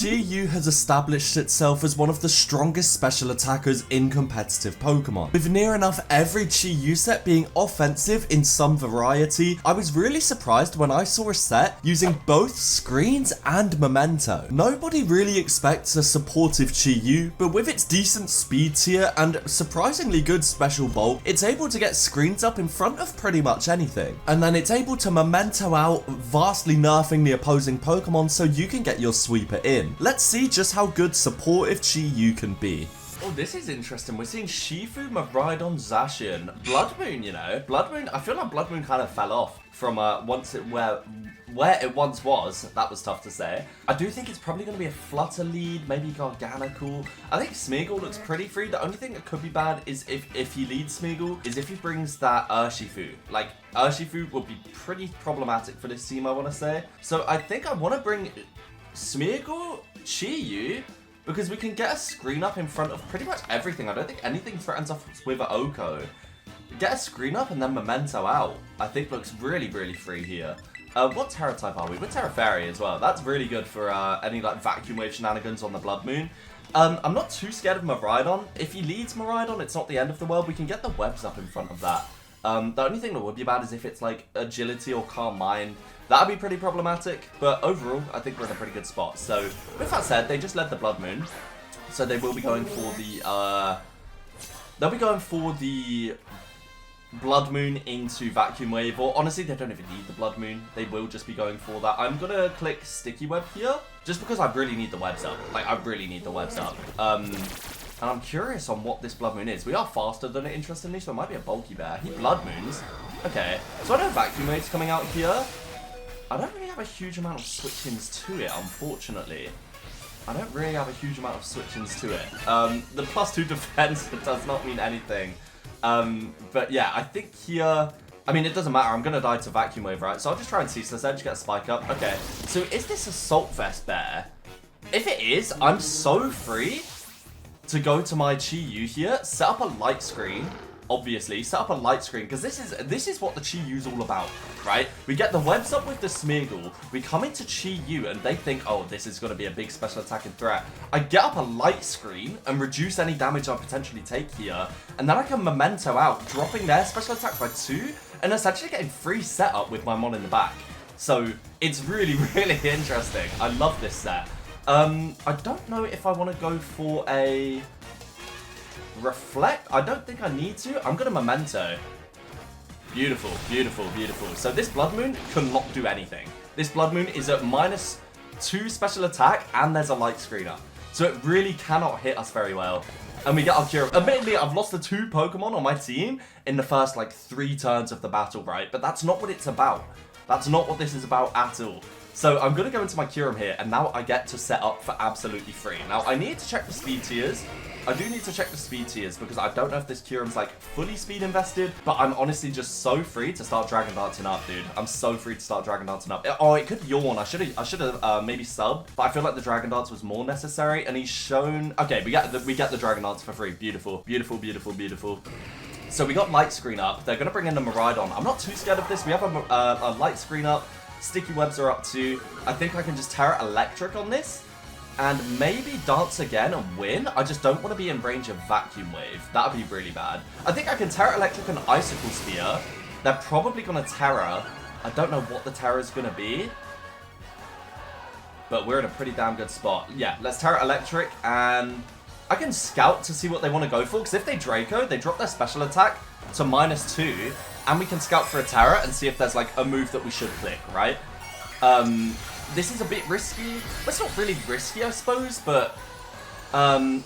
Chi has established itself as one of the strongest special attackers in competitive Pokemon. With near enough every Chi set being offensive in some variety, I was really surprised when I saw a set using both screens and Memento. Nobody really expects a supportive Chi, but with its decent speed tier and surprisingly good special bulk, it's able to get screens up in front of pretty much anything. And then it's able to Memento out, vastly nerfing the opposing Pokemon so you can get your sweeper in. Let's see just how good supportive Chi can be. Oh, this is interesting. We're seeing Shifu, Koraidon, Zacian. Blood Moon, you know. Blood Moon, I feel like Blood Moon kind of fell off from where it once was. That was tough to say. I do think it's probably going to be a Flutter lead, maybe Garganical. I think Smeagol looks pretty free. The only thing that could be bad is if he leads Smeagol, is if he brings that Urshifu. Like, Urshifu would be pretty problematic for this team, I want to say. So I think I want to bring Smeagol, Chi-Yu, because we can get a screen up in front of pretty much everything. I don't think anything threatens us with Oko. Get a screen up and then Memento out. I think looks really, really free here. What Terra type are we? We're Terra Fairy as well. That's really good for any like Vacuum Wave shenanigans on the Blood Moon. I'm not too scared of Koraidon. If he leads Koraidon, it's not the end of the world. We can get the webs up in front of that. The only thing that would be bad is if it's like Agility or Calm Mind. That'd be pretty problematic, but overall, I think we're in a pretty good spot. So, with that said, they just led the Blood Moon, so they will be going for the, they'll be going for the Blood Moon into Vacuum Wave, or honestly, they don't even need the Blood Moon. They will just be going for that. I'm gonna click Sticky Web here, just because I really need the webs up. Like, I really need the webs up. And I'm curious on what this Blood Moon is. We are faster than it, interestingly, so it might be a bulky bear. He Blood Moons. Okay, so I know Vacuum Wave's coming out here. I don't really have a huge amount of switch-ins to it, unfortunately. I don't really have a huge amount of switch-ins to it. The +2 defense does not mean anything. But yeah, I think here... I mean, it doesn't matter. I'm going to die to Vacuum Wave, right? So I'll just try and Ceaseless Edge, get a Spike up. Okay, so is this Assault Vest Bear? If it is, I'm so free to go to my Chi-Yu here, set up a light screen. Obviously, set up a light screen, because this is what the Chi-Yu's all about, right? We get the webs up with the Smeagol, we come into Chi-Yu, and they think, oh, this is going to be a big special attacking threat. I get up a light screen and reduce any damage I potentially take here, and then I can Memento out, dropping their special attack by 2, and essentially getting free setup with my Mon in the back. So, it's really, really interesting. I love this set. I don't know if I want to go for a... Reflect? I don't think I need to. I'm going to Memento. Beautiful, beautiful, beautiful. So this Blood Moon cannot do anything. This Blood Moon is at -2 special attack and there's a light screener. So it really cannot hit us very well. And we get our Cure. Admittedly, I've lost the 2 Pokemon on my team in the first like 3 turns of the battle, right? But that's not what it's about. That's not what this is about at all. So I'm going to go into my Kyurem here, and now I get to set up for absolutely free. Now, I need to check the speed tiers. I do need to check the speed tiers, because I don't know if this Kyurem's, like, fully speed invested, but I'm honestly just so free to start Dragon Dancing up, dude. I'm so free to start Dragon Dancing up. Oh, it could Yawn. I should have maybe subbed, but I feel like the Dragon Dance was more necessary, and he's shown... Okay, we get the Dragon Dance for free. Beautiful, beautiful, beautiful, beautiful. So we got Light Screen up. They're going to bring in the Koraidon. I'm not too scared of this. We have a Light Screen up. Sticky Webs are up too. I think I can just Terra Electric on this and maybe dance again and win. I just don't want to be in range of Vacuum Wave. That would be really bad. I think I can Terra Electric and Icicle Spear. They're probably going to Terra. I don't know what the Terra is going to be, but we're in a pretty damn good spot. Yeah, let's Terra Electric, and I can Scout to see what they want to go for, because if they Draco, they drop their special attack to -2, and we can Scout for a Terra and see if there's like a move that we should click, right? This is a bit risky. Well, it's not really risky, I suppose, but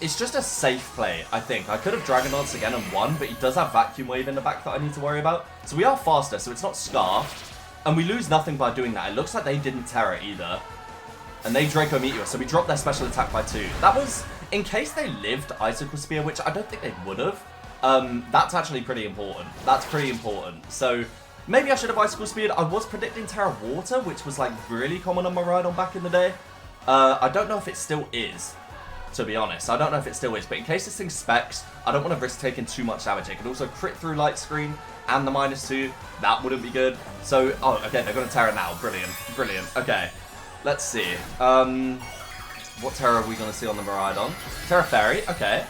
it's just a safe play, I think. I could have Dragon Dance again and won, but he does have Vacuum Wave in the back that I need to worry about. So we are faster, so it's not Scarfed, and we lose nothing by doing that. It looks like they didn't Terra either, and they Draco Meteor, so we dropped their special attack by 2. That was in case they lived Icicle Spear, which I don't think they would have. That's actually pretty important. That's pretty important. So maybe I should have Icicle Speared. I was predicting Terra Water, which was like really common on my Koraidon back in the day. I don't know if it still is, to be honest. I don't know if it still is, but in case this thing specs, I don't want to risk taking too much damage. It could also crit through Light Screen and the -2. That wouldn't be good. So, oh, okay, they're going to Terra now. Brilliant, brilliant. Okay, let's see. What Terra are we going to see on the Koraidon? Terra Fairy, okay.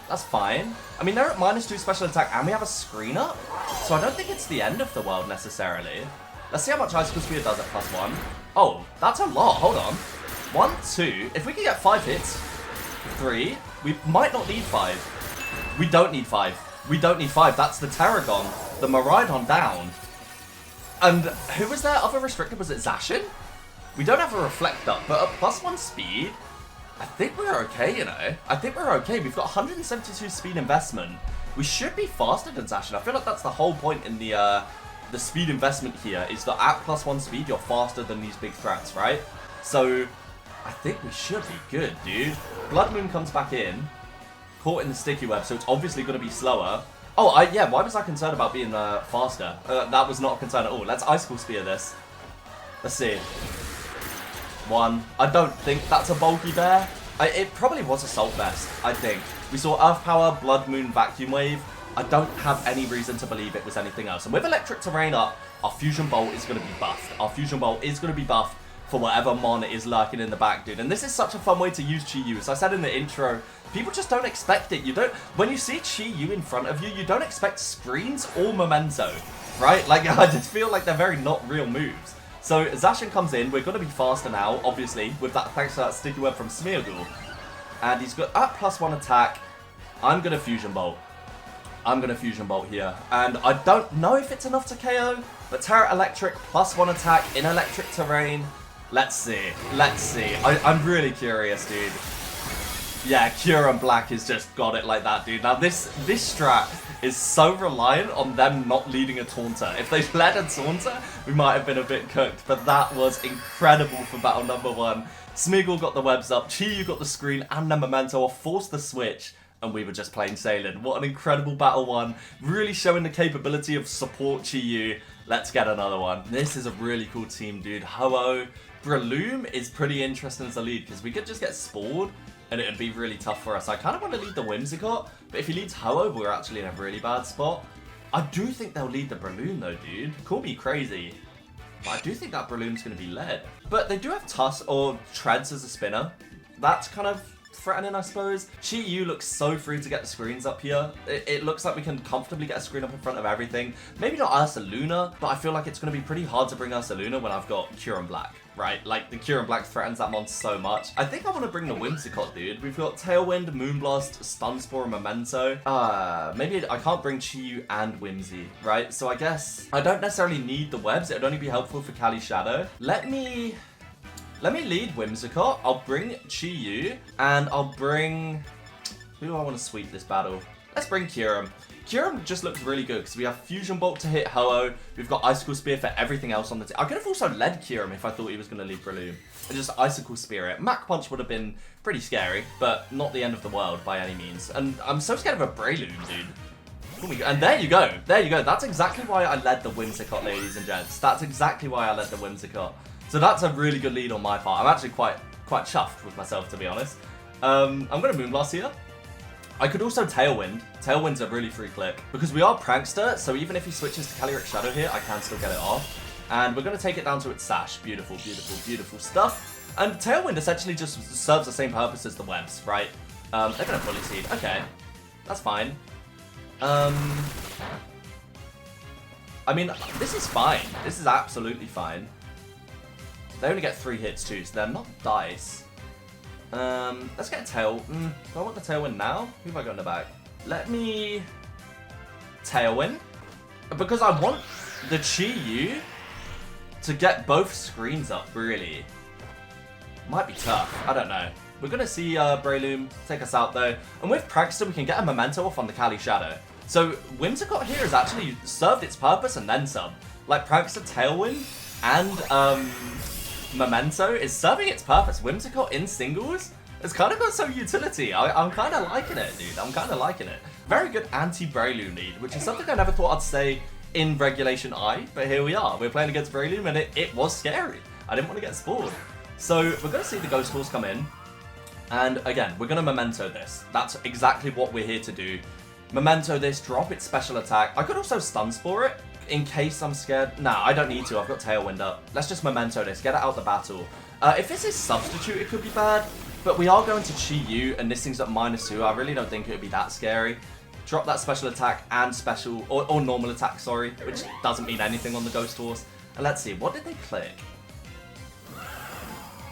That's fine. I mean, they're at -2 special attack, and we have a screen up, so I don't think it's the end of the world, necessarily. Let's see how much Icicle Spear does at +1. Oh, that's a lot. Hold on. 1, 2. If we can get 5 hits, 3. We might not need 5. We don't need 5. We don't need 5. That's the Terragon. The Koraidon down. And who was their other restricted? Was it Zacian? We don't have a Reflect Up, but at +1 speed, I think we're okay, you know. I think we're okay. We've got 172 speed investment. We should be faster than Zacian. I feel like that's the whole point in the speed investment here, is that at +1 speed, you're faster than these big threats, right? So, I think we should be good, dude. Blood Moon comes back in, caught in the sticky web, so it's obviously going to be slower. Oh, yeah, why was I concerned about being faster? That was not a concern at all. Let's Icicle Spear this. Let's see. 1. I don't think that's a bulky bear. It probably was Assault Vest, I think. We saw Earth Power, Blood Moon, Vacuum Wave. I don't have any reason to believe it was anything else. And with Electric Terrain up, our Fusion Bolt is going to be buffed. Our Fusion Bolt is going to be buffed for whatever mon is lurking in the back, dude. And this is such a fun way to use Chi Yu. As I said in the intro, people just don't expect it. You don't, when you see Chi Yu in front of you, you don't expect screens or Memento, right? Like, I just feel like they're very not real moves. So Zacian comes in, we're going to be faster now, obviously, with that, thanks to that sticky web from Smeargle. And he's got at +1 attack. I'm going to Fusion Bolt. I'm going to Fusion Bolt here. And I don't know if it's enough to KO, but Terra Electric +1 attack in Electric Terrain. Let's see. Let's see. I'm really curious, dude. Yeah, Kyurem Black has just got it like that, dude. Now, this strat is so reliant on them not leading a Taunter. If they led a Taunter, we might have been a bit cooked, but that was incredible for battle number 1. Smeagol got the webs up, Chi Yu got the screen, and then Memento forced the switch, and we were just plain sailing. What an incredible battle 1. Really showing the capability of support Chi Yu. Let's get another one. This is a really cool team, dude. Ho-Oh. Breloom is pretty interesting as a lead, because we could just get Spored, and it would be really tough for us. I kind of want to lead the Whimsicott, but if he leads Ho-Oh, we're actually in a really bad spot. I do think they'll lead the Breloom though, dude. Call me crazy, but I do think that Breloom's going to be led. But they do have Tusk or Treads as a spinner. That's kind of threatening, I suppose. Chi Yu looks so free to get the screens up here. It looks like we can comfortably get a screen up in front of everything. Maybe not Ursaluna, but I feel like it's going to be pretty hard to bring Ursaluna when I've got Kyurem Black, right? Like, the Kyurem Black threatens that monster so much. I think I want to bring the Whimsicott, dude. We've got Tailwind, Moonblast, Stun Spore, and Memento. Maybe I can't bring Chi Yu and Whimsy, right? So I guess I don't necessarily need the webs. It would only be helpful for Kali Shadow. Let me lead Whimsicott. I'll bring Chi Yu, and I'll bring... Who do I want to sweep this battle? Let's bring Kyurem. Kyurem just looks really good because we have Fusion Bolt to hit Ho-Oh. We've got Icicle Spear for everything else on the team. I could have also led Kyurem if I thought he was going to lead Breloom. And just Icicle Spear it. Mach Punch would have been pretty scary, but not the end of the world by any means. And I'm so scared of a Breloom, dude. And there you go. There you go. That's exactly why I led the Whimsicott, ladies and gents. That's exactly why I led the Whimsicott. So that's a really good lead on my part. I'm actually quite chuffed with myself, to be honest. I'm going to Moonblast here. I could also Tailwind. Tailwind's a really free click. Because we are Prankster, so even if he switches to Calyrex Shadow here, I can still get it off. And we're going to take it down to its Sash. Beautiful, beautiful, beautiful stuff. And Tailwind essentially just serves the same purpose as the webs, right? They're going to Bully Seed. Okay, that's fine. I mean, this is fine. This is absolutely fine. They only get 3 hits too, so they're not dice. Let's get a Tail. Do I want the Tailwind now? Who have I got in the back? Let me Tailwind. Because I want the Chi Yu to get both screens up, really. Might be tough. I don't know. We're going to see Breloom take us out, though. And with Prankster, we can get a Memento off on the Kali Shadow. So Whimsicott here has actually served its purpose and then some. Like, Prankster Tailwind and Memento is serving its purpose. Whimsicott in singles has kind of got some utility. I'm kind of liking it, dude. I'm kind of liking it. Very good anti-Breloom lead, which is something I never thought I'd say in Regulation I, but here we are. We're playing against Breloom, and it was scary. I didn't want to get spoiled. So we're going to see the Ghost Force come in. And again, we're going to Memento this. That's exactly what we're here to do. Memento this, drop its special attack. I could also Stun Spore it in case I'm scared. Nah, I don't need to. I've got Tailwind up. Let's just Memento this. Get it out the battle. If this is Substitute, it could be bad. But we are going to Chi Yu, and this thing's at -2. I really don't think it would be that scary. Drop that special attack and special, or normal attack, sorry, which doesn't mean anything on the Ghost Horse. And let's see, what did they click?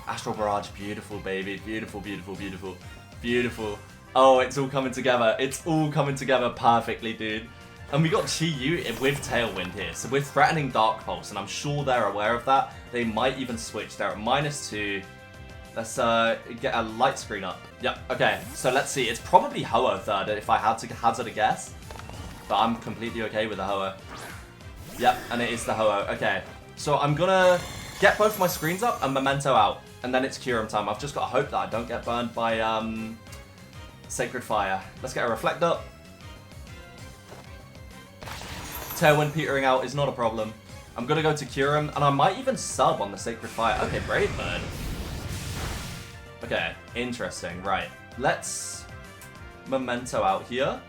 Astral Barrage, beautiful, baby. Beautiful, beautiful, beautiful, beautiful. Oh, it's all coming together. It's all coming together perfectly, dude. And we got Chi Yu with Tailwind here, so we're threatening Dark Pulse, and I'm sure they're aware of that. They might even switch. They're at -2. Let's get a light screen up. Yep, okay, so let's see. It's probably Ho-Oh third if I had to hazard a guess, but I'm completely okay with the Ho-Oh. Yep, and it is the Ho-Oh. Okay, so I'm gonna get both my screens up and Memento out, and then it's Kyurem time. I've just got to hope that I don't get burned by Sacred Fire. Let's get a Reflect up. Tailwind petering out is not a problem. I'm gonna go to Kyurem, and I might even sub on the Sacred Fire. Okay, Brave Bird. Okay, interesting. Right, let's Memento out here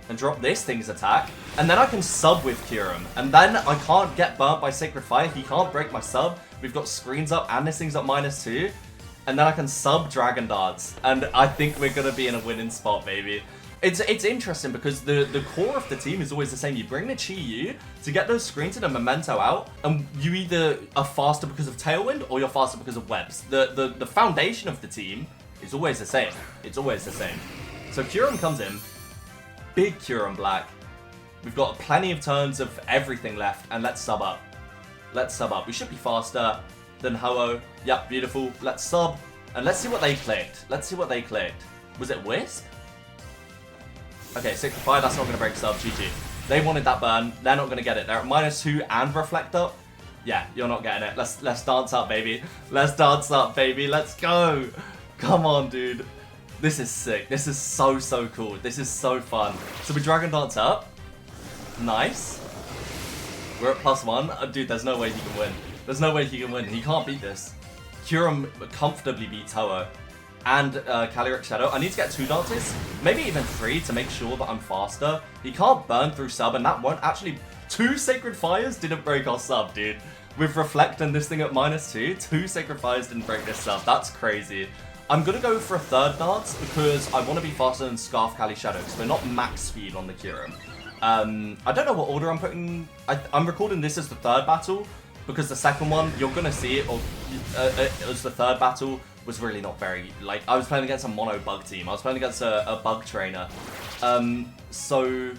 and drop this thing's attack, and then I can sub with Kyurem, and then I can't get burnt by Sacred Fire. He can't break my sub. We've got screens up, and this thing's at -2, and then I can sub Dragon Darts, and I think we're gonna be in a winning spot, baby. It's interesting because the core of the team is always the same. You bring the Chi Yu to get those screens and a Memento out, and you either are faster because of Tailwind or you're faster because of webs. The foundation of the team is always the same. It's always the same. So Kyurem comes in, big Kyurem black. We've got plenty of turns of everything left, and let's sub up. Let's sub up. We should be faster than Ho-Oh. Yep, beautiful. Let's sub, and let's see what they clicked. Let's see what they clicked. Was it Wisp? Okay, Sacred Fire, that's not going to break sub, GG. They wanted that burn, they're not going to get it. They're at -2 and Reflect up. Yeah, you're not getting it. Let's dance up, baby. Let's dance up, baby. Let's go. Come on, dude. This is sick. This is so, so cool. This is so fun. So we Dragon Dance up. Nice. We're at +1. Dude, there's no way he can win. There's no way he can win. He can't beat this. Kyurem comfortably beats Ho-Oh. And Calyrex Shadow. I need to get 2 dances, maybe even 3 to make sure that I'm faster. He can't burn through sub, and that won't actually... 2 Sacred Fires didn't break our sub, dude. With Reflect and this thing at -2, 2 Sacred Fires didn't break this sub. That's crazy. I'm going to go for a 3rd dance because I want to be faster than Scarf Cali Shadow because we're not max speed on the Kyurem. I don't know what order I'm putting... I'm recording this as the 3rd battle because the 2nd one, you're going to see it, or as the 3rd battle, was really not very, like, I was playing against a mono bug team. I was playing against a bug trainer. So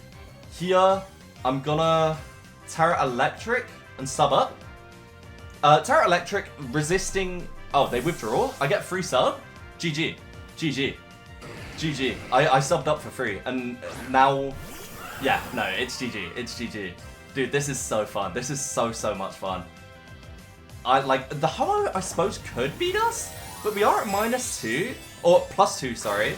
here, I'm gonna Terra Electric and sub up. Terra Electric resisting, oh, they withdraw. I get free sub. GG. GG. GG. I subbed up for free, and now, yeah, no, it's GG. It's GG. Dude, this is so fun. This is so, so much fun. The Ho-Oh, I suppose, could beat us? But we are at -2, or +2, sorry.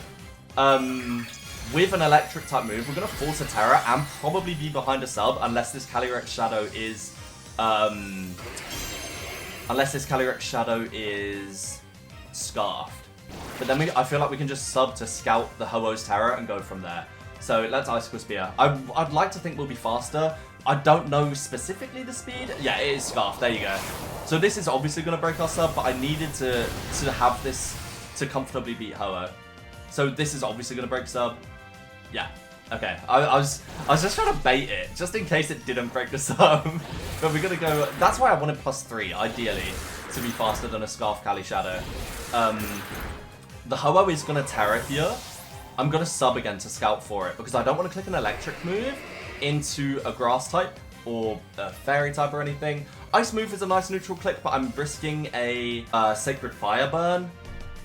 With an electric type move, we're going to force a Terra and probably be behind a sub unless this Calyrex Shadow is... scarfed. But then I feel like we can just sub to scout the Ho-Oh's Terra and go from there. So let's Icicle Spear. I'd like to think we'll be faster. I don't know specifically the speed. Yeah, it is Scarf. There you go. So this is obviously going to break our sub, but I needed to have this to comfortably beat Ho-Oh. So this is obviously going to break sub. Yeah. Okay. I was just trying to bait it, just in case it didn't break the sub. But we're going to go... That's why I wanted +3, ideally, to be faster than a Scarf Cali Shadow. The Ho-Oh is going to Terra here. I'm going to sub again to scout for it, because I don't want to click an electric move into a grass type or a fairy type or anything. Ice move is a nice neutral click, but I'm risking a Sacred Fire burn.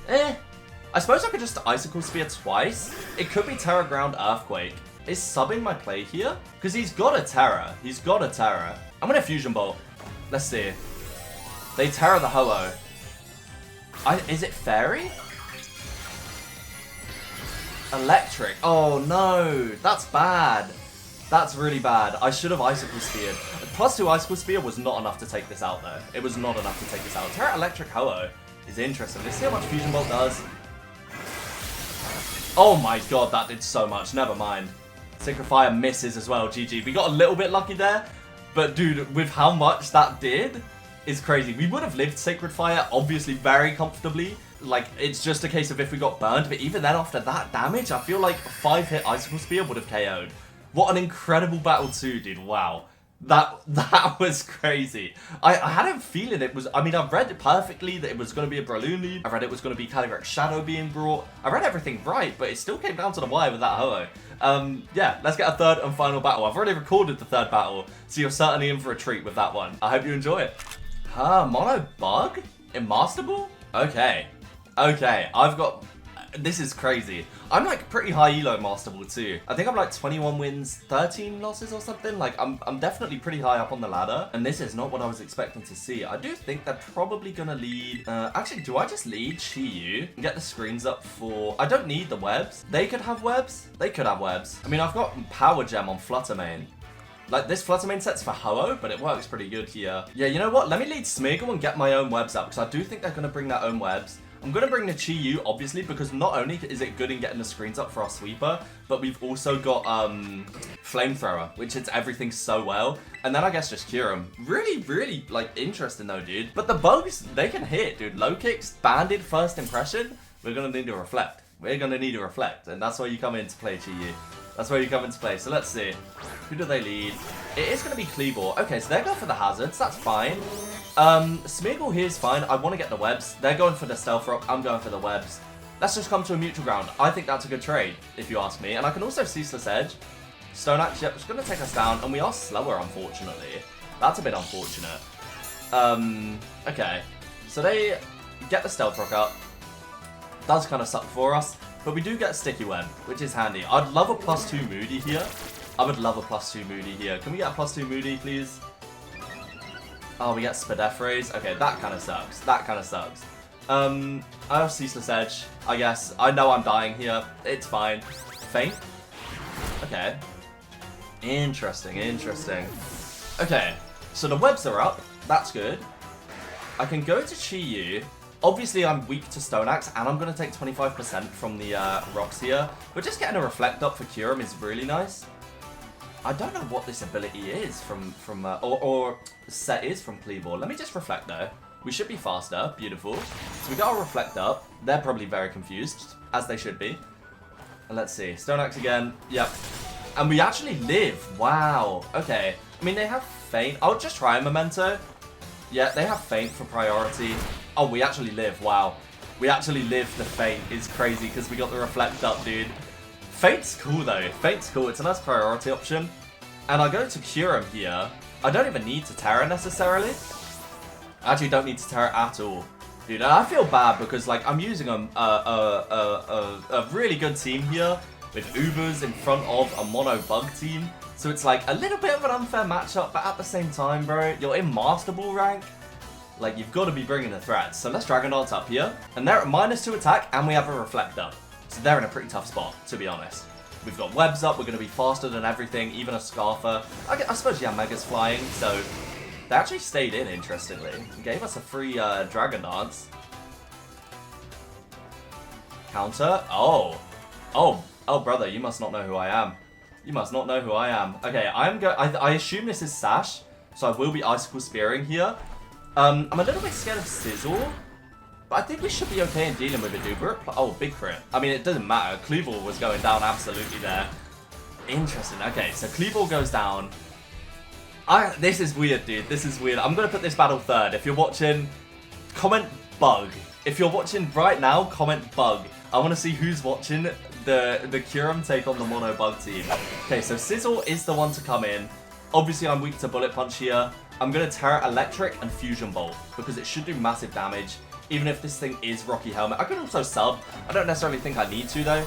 I suppose I could just Icicle Spear twice. It could be Terra Ground Earthquake. Is subbing my play here? Because he's got a Terra. He's got a Terra. I'm going to Fusion Bolt. Let's see. They Terra the Ho-Oh. Is it Fairy? Electric. Oh no, that's bad. That's really bad. I should have Icicle Speared. +2 Icicle Spear was not enough to take this out though. It was not enough to take this out. Terra Electric Ho-Oh is interesting. Let's see how much Fusion Bolt does. Oh my god, that did so much. Never mind. Sacred Fire misses as well. GG. We got a little bit lucky there. But dude, with how much that did, is crazy. We would have lived Sacred Fire, obviously, very comfortably. Like, it's just a case of if we got burned, but even then, after that damage, I feel like a 5-hit Icicle Spear would have KO'd. What an incredible battle too, dude. Wow. That was crazy. I had a feeling it was... I mean, I've read it perfectly that it was going to be a break-loon lead. I read it was going to be Calyrex Shadow being brought. I read everything right, but it still came down to the wire with that Ho-Oh. Yeah, let's get a third and final battle. I've already recorded the third battle, so you're certainly in for a treat with that one. I hope you enjoy it. Mono Bug? In Master Ball? Okay. Okay, I've got... This is crazy. I'm like pretty high elo Master Ball too. I think I'm like 21 wins, 13 losses or something. Like I'm definitely pretty high up on the ladder. And this is not what I was expecting to see. I do think they're probably gonna lead. Actually, do I just lead Chi-Yu and get the screens up for... I don't need the webs. They could have webs. They could have webs. I mean, I've got Power Gem on Flutter Mane. Like, this Flutter Mane set's for Ho-Oh, but it works pretty good here. Yeah, you know what? Let me lead Smeargle and get my own webs up, because I do think they're going to bring their own webs. I'm going to bring the Chi-Yu, obviously, because not only is it good in getting the screens up for our sweeper, but we've also got Flamethrower, which hits everything so well. And then I guess just cure him. Really, really, like, interesting though, dude. But the bugs, they can hit, dude. Low kicks, banded first impression. We're going to need to reflect. We're going to need to reflect. And that's where you come into play, Chi-Yu. That's where you come into play. So let's see. Who do they lead? It is going to be Kleavor. Okay, so they're going for the hazards. That's fine. Smeargle here is fine. I want to get the webs. They're going for the stealth rock. I'm going for the webs. Let's just come to a mutual ground. I think that's a good trade, if you ask me. And I can also Ceaseless Edge. Stone Axe, yep, it's going to take us down. And we are slower, unfortunately. That's a bit unfortunate. Okay. So they get the stealth rock up. Does kind of suck for us. But we do get Sticky Web, which is handy. I'd love a +2 Moody here. I would love a +2 Moody here. Can we get a +2 Moody, please? Oh, we get Spadefrays. Okay, that kind of sucks. That kind of sucks. I have Ceaseless Edge, I guess. I know I'm dying here. It's fine. Faint? Okay. Interesting, interesting. Okay, so the webs are up. That's good. I can go to Chi-Yu. Obviously, I'm weak to Stone Axe, and I'm going to take 25% from the rocks here. But just getting a Reflect up for Kyurem is really nice. I don't know what this ability is or set is from Kleavor. Let me just Reflect, though. We should be faster. Beautiful. So we got our Reflect up. They're probably very confused, as they should be. And let's see. Stone Axe again. Yep. And we actually live. Wow. Okay. I mean, they have Feint. I'll just try a Memento. Yeah, they have Feint for priority. Oh, we actually live. Wow. We actually live the Feint. It's crazy because we got the Reflect up, dude. Feint's cool, though. Feint's cool. It's a nice priority option. And I go to Kyurem here. I don't even need to Terra necessarily. I actually don't need to Terra at all. Dude, I feel bad because, like, I'm using a really good team here with Ubers in front of a mono bug team. So it's, like, a little bit of an unfair matchup, but at the same time, bro, you're in Master Ball rank. Like, you've got to be bringing the threats. So let's Dragon Dance up here. And they're at -2 attack, and we have a Reflect up. So they're in a pretty tough spot, to be honest. We've got webs up, we're going to be faster than everything, even a Scarfer. I suppose, yeah, Mega's flying, so they actually stayed in, interestingly. Gave us a free Dragon Dance. Counter. Oh, brother, you must not know who I am. You must not know who I am. Okay, I assume this is Sash, so I will be Icicle Spearing here. I'm a little bit scared of Sizzle, but I think we should be okay in dealing with it, dude. Oh, big crit. I mean, it doesn't matter. Kleavor was going down absolutely there. Interesting. Okay, so Kleavor goes down. This is weird, dude. This is weird. I'm going to put this battle third. If you're watching, comment bug. If you're watching right now, comment bug. I want to see who's watching the Kyurem take on the mono bug team. Okay, so Sizzle is the one to come in. Obviously, I'm weak to Bullet Punch here. I'm going to Terra Electric and Fusion Bolt because it should do massive damage. Even if this thing is Rocky Helmet. I could also sub. I don't necessarily think I need to, though.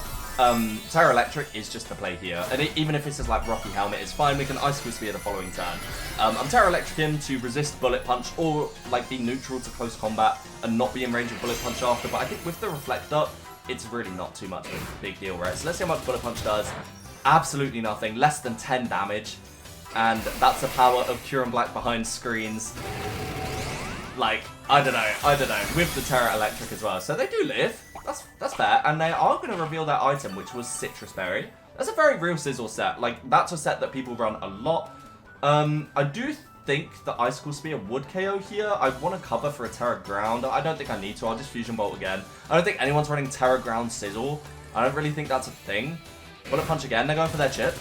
Terra Electric is just the play here. And even if this is like Rocky Helmet, it's fine. We can Icicle Spear the following turn. I'm Terra Electric him to resist Bullet Punch or like be neutral to close combat and not be in range of Bullet Punch after. But I think with the Reflect up, it's really not too much of a big deal, right? So let's see how much Bullet Punch does. Absolutely nothing. Less than 10 damage. And that's the power of Kyurem Black behind screens. Like, I don't know, with the Terra Electric as well. So they do live, that's fair, and they are going to reveal their item, which was Citrus Berry. That's a very real Sizzle set, like, that's a set that people run a lot. I do think the Icicle Spear would KO here. I want to cover for a Terra Ground. I don't think I need to. I'll just Fusion Bolt again. I don't think anyone's running Terra Ground Sizzle. I don't really think that's a thing. Bullet Punch again. They're going for their chip.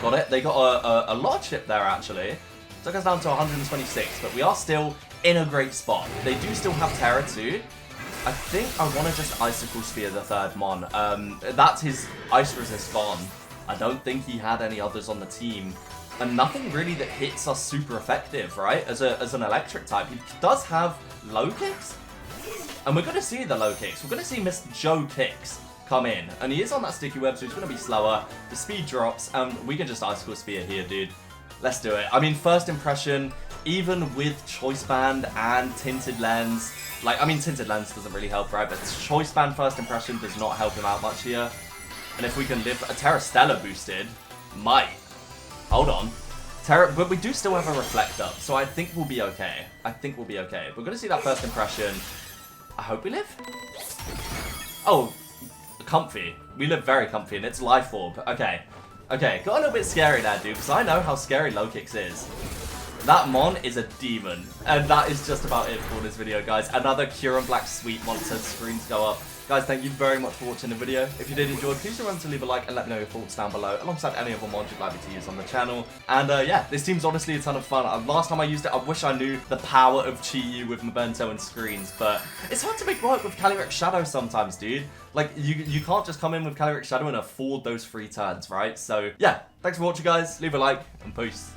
Got it. They got a lot of chip there, actually. Took us down to 126, but we are still in a great spot. They do still have Terra too. I think I want to just Icicle Spear the third Mon. That's his Ice Resist gone. I don't think he had any others on the team. And nothing really that hits us super effective, right? As an electric type. He does have low kicks. And we're going to see the low kicks. We're going to see Mr. Joe Kicks come in. And he is on that sticky web, so he's going to be slower. The speed drops, and we can just Icicle Spear here, dude. Let's do it. I mean, first impression, even with Choice Band and Tinted Lens, like, I mean, Tinted Lens doesn't really help, right? But Choice Band first impression does not help him out much here. And if we can live a Terra Stella boosted, might. Hold on. Terra, but we do still have a Reflect up, so I think we'll be okay. I think we'll be okay. We're going to see that first impression. I hope we live. Oh, comfy. We live very comfy, and it's Life Orb. Okay. Okay, got a little bit scary there, dude, because I know how scary low kicks is. That Mon is a demon. And that is just about it for this video, guys. Another Curon Black Sweet Monster screen to go up. Guys, thank you very much for watching the video. If you did enjoy, please remember to leave a like and let me know your thoughts down below, alongside any other mods you'd like me to use on the channel. And yeah, this team's honestly a ton of fun. Last time I used it, I wish I knew the power of Chi-Yu with Memento and screens, but it's hard to make work with Calyrex Shadow sometimes, dude. Like, you can't just come in with Calyrex Shadow and afford those free turns, right? So yeah, thanks for watching, guys. Leave a like, and peace.